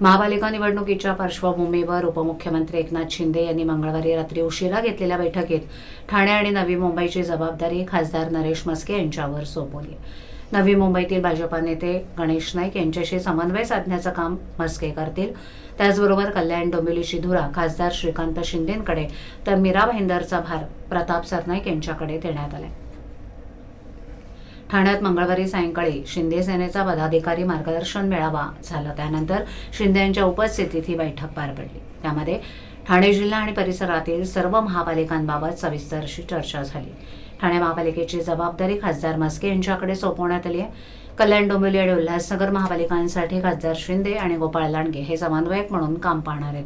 महापालिका निवडणुकीच्या पार्श्वभूमीवर उपमुख्यमंत्री एकनाथ शिंदे यांनी मंगळवारी रात्री उशिरा घेतलेल्या बैठकीत ठाणे आणि नवी मुंबईची जबाबदारी खासदार नरेश म्हस्के यांच्यावर सोपवली. नवी मुंबईतील भाजपा नेते गणेश नाईक यांच्याशी समन्वय साधण्याचं काम म्हस्के करतील. त्याचबरोबर कल्याण डोंबिवलीची धुरा खासदार श्रीकांत शिंदेंकडे तर मीरा भाईंदरचा भार प्रताप सरनाईक यांच्याकडे देण्यात आला. ठाण्यात मंगळवारी सायंकाळी शिंदे सेनेचा पदाधिकारी मार्गदर्शन मेळावा झाला. त्यानंतर शिंदे यांच्या उपस्थितीत ही बैठक पार पडली. त्यामध्ये ठाणे जिल्हा आणि परिसरातील सर्व महापालिकांबाबत सविस्तर अशी चर्चा झाली. ठाणे महापालिकेची जबाबदारी खासदार म्हस्के यांच्याकडे सोपवण्यात आली आहे. कल्याण डोंबिवली आणि उल्हासनगर महापालिकांसाठी खासदार शिंदे आणि गोपाळ लांडगे हे समन्वयक म्हणून काम पाहणार आहेत.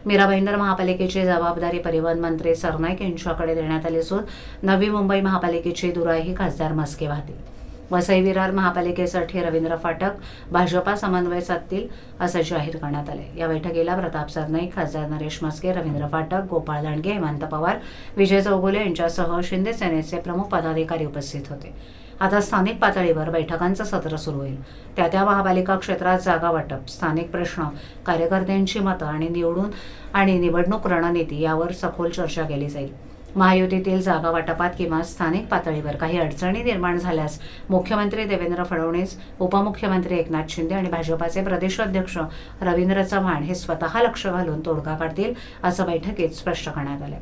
मीरा भाईंदर महापालिकेची जबाबदारी परिवहन मंत्री सरनाईक यांच्याकडे देण्यात आली असून नवी मुंबई महापालिकेची धुराही खासदार म्हस्के वाहतील. वसई विरार महापालिकेसाठी रवींद्र फाटक भाजपा समन्वय साधतील असं जाहीर करण्यात आले. या बैठकीला प्रताप सरनाईक, खासदार नरेश म्हस्के, रवींद्र फाटक, गोपाळ लांडगे, हेमंत पवार, विजय चौगुले यांच्यासह शिंदे सेनेचे प्रमुख पदाधिकारी उपस्थित होते. आता स्थानिक पातळीवर बैठकांचं सत्र सुरू होईल. त्या महापालिका क्षेत्रात जागा वाटप, स्थानिक प्रश्न, कार्यकर्त्यांची मतं आणि निवडणूक रणनीती यावर सखोल चर्चा केली जाईल. महायुतीतील जागा वाटपात किंवा स्थानिक पातळीवर काही अडचणी निर्माण झाल्यास मुख्यमंत्री देवेंद्र फडणवीस, उपमुख्यमंत्री एकनाथ शिंदे आणि भाजपाचे प्रदेशाध्यक्ष रवींद्र चव्हाण हे स्वतः लक्ष घालून तोडगा काढतील असं बैठकीत स्पष्ट करण्यात आलं.